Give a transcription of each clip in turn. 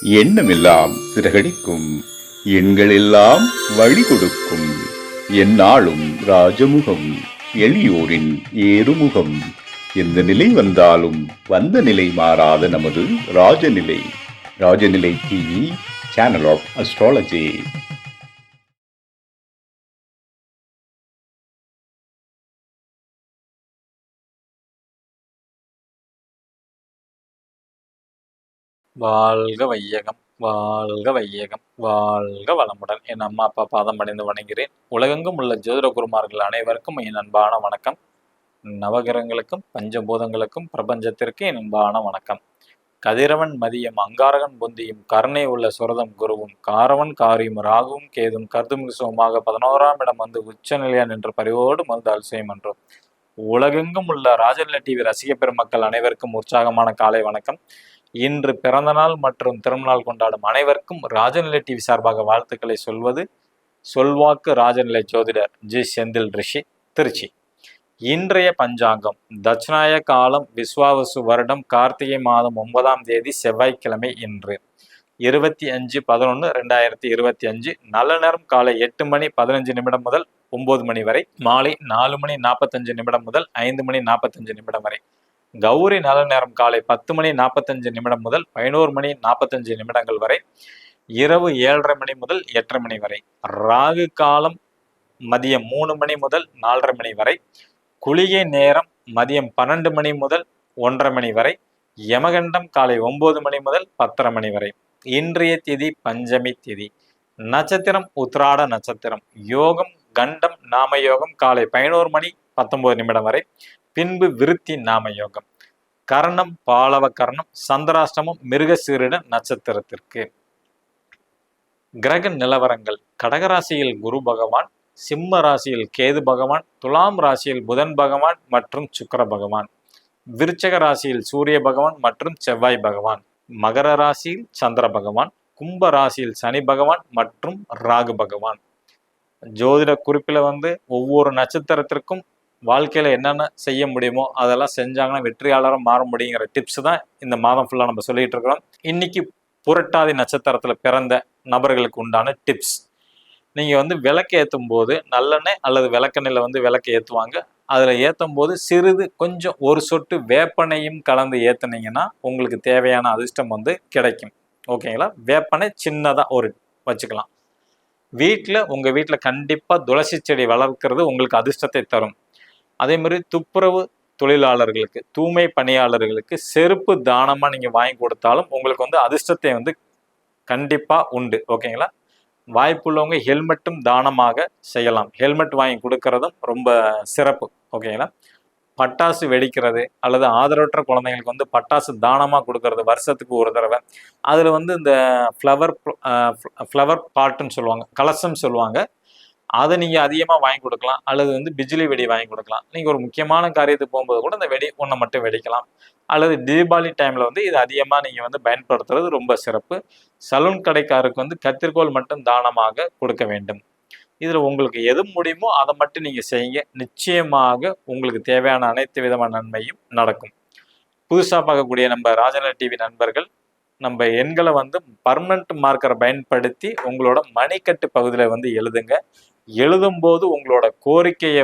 எண்ணமெல்லாம் சிறகடிக்கும், எண்களெல்லாம் வழி கொடுக்கும். எந்நாளும் ராஜமுகம், எளியோரின் ஏறுமுகம். எந்த நிலை வந்தாலும் வந்த நிலை மாறாத நமது Rajanilai. Rajanilai TV, channel of astrology. வாழ்க வையகம், வாழ்க வையகம், வாழ்க வளமுடன். என் அம்மா அப்பா பாதம் பணிந்து வணங்குகிறேன். உலகெங்கும் உள்ள ஜோதிட குருமார்கள் அனைவருக்கும் என் அன்பான வணக்கம். நவகிரகங்களுக்கும் பஞ்சபூதங்களுக்கும் பிரபஞ்சத்திற்கு என் அன்பான வணக்கம். கதிரவன் மதியம் அங்காரகன் புந்தியும் கருணை உள்ள சுரதம் குருவும் காரவன் காரியும் ராகுவும் கேதும் கருதுமிகு சுகமாக 11ஆம் இடம் வந்து உச்சநிலையா நின்று பரிவோடு மருந்து அல்செய்யும் என்றும். உலகெங்கும் உள்ள ராஜநிலை டிவி ரசிக பெருமக்கள் அனைவருக்கும் உற்சாகமான காலை வணக்கம். இன்று பிறந்தநாள் மற்றும் திருமணநாள் கொண்டாடும் அனைவருக்கும் ராஜநிலை டிவி சார்பாக வாழ்த்துக்களை சொல்வது சொல்வாக்கு ராஜநிலை ஜோதிடர் ஜி செந்தில் ரிஷி, திருச்சி. இன்றைய பஞ்சாங்கம் தட்சிணாய காலம் விஸ்வாவசு வருடம் கார்த்திகை மாதம் 9ஆம் தேதி செவ்வாய்க்கிழமை. இன்று 25/11/2025. நல்ல நேரம் காலை 8:15 முதல் 9 மணி வரை, மாலை 4:45 முதல் 5:45 வரை. கௌரி நல்ல நேரம் காலை 10:45 முதல் 11:45 வரை, இரவு 7:30 மணி முதல் 8:30 மணி வரை. ராகு காலம் மதியம் 3 மணி முதல் 4:30 மணி வரை. குளிகை நேரம் மதியம் 12 மணி முதல் 1:30 மணி வரை. யமகண்டம் காலை 9 மணி முதல் 10:30 மணி வரை. இன்றைய திதி பஞ்சமி திதி. நட்சத்திரம் உத்திராட நட்சத்திரம். யோகம் கண்டம் நாம யோகம் காலை 11:19 வரை, பின்பு விருத்தி நாம யோகம். கரணம் பாலவ கரணம். சந்திராஷ்டமம் மிருகசீரிட நட்சத்திரத்திற்கு. கிரக நிலவரங்கள்: கடகராசியில் குரு பகவான், சிம்ம ராசியில் கேது பகவான், துலாம் ராசியில் புதன் பகவான் மற்றும் சுக்கிர பகவான், விருச்சக ராசியில் சூரிய பகவான் மற்றும் செவ்வாய் பகவான், மகர ராசியில் சந்திர பகவான், கும்ப ராசியில் சனி பகவான் மற்றும் ராகு பகவான். ஜோதிட குறிப்பில் ஒவ்வொரு நட்சத்திரத்திற்கும் வாழ்க்கையில் என்னென்ன செய்ய முடியுமோ அதெல்லாம் செஞ்சாங்கன்னா வெற்றியாளராக மாற முடியுங்கிற டிப்ஸ் தான் இந்த மாதம் ஃபுல்லாக நம்ம சொல்லிட்டு இருக்கிறோம். இன்னைக்கு புரட்டாதி நட்சத்திரத்தில் பிறந்த நபர்களுக்கு உண்டான டிப்ஸ். நீங்கள் விளக்கு ஏற்றும் போது நல்லெண்ணெய் அல்லது விளக்கெண்ணெயில் விளக்கு ஏற்றுவாங்க. அதில் ஏற்றும் போது சிறிது கொஞ்சம் ஒரு சொட்டு வேப்பனையும் கலந்து ஏற்றுனீங்கன்னா உங்களுக்கு தேவையான அதிர்ஷ்டம் கிடைக்கும். ஓகேங்களா? வேப்பனை சின்னதாக ஒரு வச்சுக்கலாம். உங்கள் வீட்டில் கண்டிப்பாக துளசி செடி வளர்க்கிறது உங்களுக்கு அதிர்ஷ்டத்தை தரும். அதே மாதிரி துப்புரவு தொழிலாளர்களுக்கு, தூய்மை பணியாளர்களுக்கு செருப்பு தானமாக நீங்கள் வாங்கி கொடுத்தாலும் உங்களுக்கு அதிர்ஷ்டத்தை கண்டிப்பாக உண்டு. ஓகேங்களா? வாய்ப்புள்ளவங்க ஹெல்மெட்டும் தானமாக செய்யலாம். ஹெல்மெட் வாங்கி கொடுக்கறதும் ரொம்ப சிறப்பு. ஓகேங்களா? பட்டாசு வெடிக்கிறது அல்லது ஆதரவற்ற குழந்தைங்களுக்கு பட்டாசு தானமாக கொடுக்கறது வருஷத்துக்கு ஒரு தடவை. அதில் இந்த ஃப்ளவர் பாட்டுன்னு சொல்லுவாங்க, கலசம் சொல்லுவாங்க. அதை நீங்கள் அதிகமாக வாங்கி கொடுக்கலாம். அல்லது பிஜிலி வெடி வாங்கி கொடுக்கலாம். நீங்கள் ஒரு முக்கியமான காரியத்துக்கு போகும்போது கூட இந்த வெடி ஒன்றை மட்டும் வெடிக்கலாம். அல்லது தீபாவளி டைமில் இது அதிகமாக நீங்கள் பயன்படுத்துறது ரொம்ப சிறப்பு. சலூன் கடைக்காருக்கு கத்திரிக்கோள் மட்டும் தானமாக கொடுக்க வேண்டும். இதில் உங்களுக்கு எது முடியுமோ அதை மட்டும் நீங்கள் செய்யுங்க. நிச்சயமாக உங்களுக்கு தேவையான அனைத்து விதமான நன்மையும் நடக்கும். புதுசாக பார்க்கக்கூடிய நம்ம ராஜநிலை டிவி நண்பர்கள் நம்ம எண்களை பர்மனன்ட் மார்க்கரை பயன்படுத்தி உங்களோட மணிக்கட்டு பகுதியில் எழுதுங்க. எழுதும்போது உங்களோட கோரிக்கையை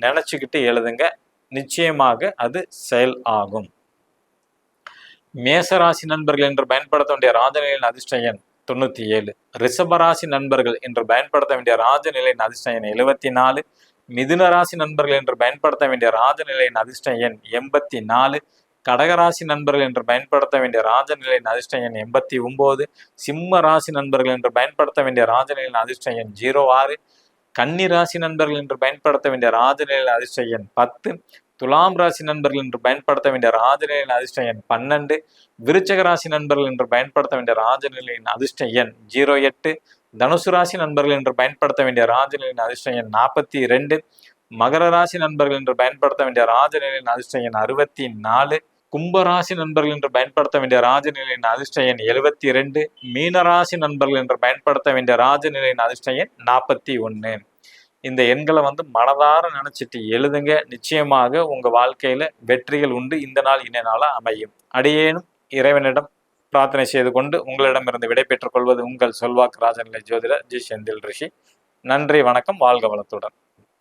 நினைச்சுக்கிட்டு எழுதுங்க. நிச்சயமாக அது செயல் ஆகும். மேசராசி நண்பர்கள் என்று பயன்படுத்த வேண்டிய ராஜநிலையின் அதிர்ஷ்ட எண் 97. ரிஷபராசி நண்பர்கள் என்று பயன்படுத்த வேண்டிய ராஜநிலையின் அதிர்ஷ்ட எண் 74. மிதுன ராசி நண்பர்கள் என்று பயன்படுத்த வேண்டிய ராஜநிலையின் அதிர்ஷ்ட எண் 84. கடகராசி நண்பர்கள் என்று பயன்படுத்த வேண்டிய ராஜநிலையின் அதிர்ஷ்ட எண் 89. சிம்ம ராசி நண்பர்கள் என்று பயன்படுத்த வேண்டிய ராஜநிலையின் அதிர்ஷ்ட எண் 06. கன்னி ராசி நண்பர்கள் என்று பயன்படுத்த வேண்டிய ராஜநிலையின் அதிர்ஷ்ட எண் 10. துலாம் ராசி நண்பர்கள் என்று பயன்படுத்த வேண்டிய ராஜநிலையின் அதிர்ஷ்ட எண் 12. விருச்சக ராசி நண்பர்கள் என்று பயன்படுத்த வேண்டிய ராஜநிலையின் அதிர்ஷ்ட எண் 08. தனுசு ராசி நண்பர்கள் என்று பயன்படுத்த வேண்டிய ராஜநிலையின் அதிர்ஷ்ட எண் 42. மகர ராசி நண்பர்கள் என்று பயன்படுத்த வேண்டிய ராஜநிலையின் அதிர்ஷ்ட எண் 64. கும்பராசி நண்பர்கள் என்று பயன்படுத்த வேண்டிய ராஜநிலையின் அதிர்ஷ்ட எண் 72. மீனராசி நண்பர்கள் என்று பயன்படுத்த வேண்டிய ராஜநிலையின் அதிர்ஷ்ட எண் 41. இந்த எண்களை மனதார நினைச்சிட்டு எழுதுங்க. நிச்சயமாக உங்க வாழ்க்கையில வெற்றிகள் உண்டு. இந்த நாள் இன்ன நாளா அமையும். அடியேனும் இறைவனிடம் பிரார்த்தனை செய்து கொண்டு உங்களிடமிருந்து விடை பெற்றுக் கொள்வது உங்கள் சொல்வாக்கு ராஜநிலை ஜோதிடர் ஜி செந்தில் ரிஷி. நன்றி, வணக்கம், வாழ்க வளத்துடன்.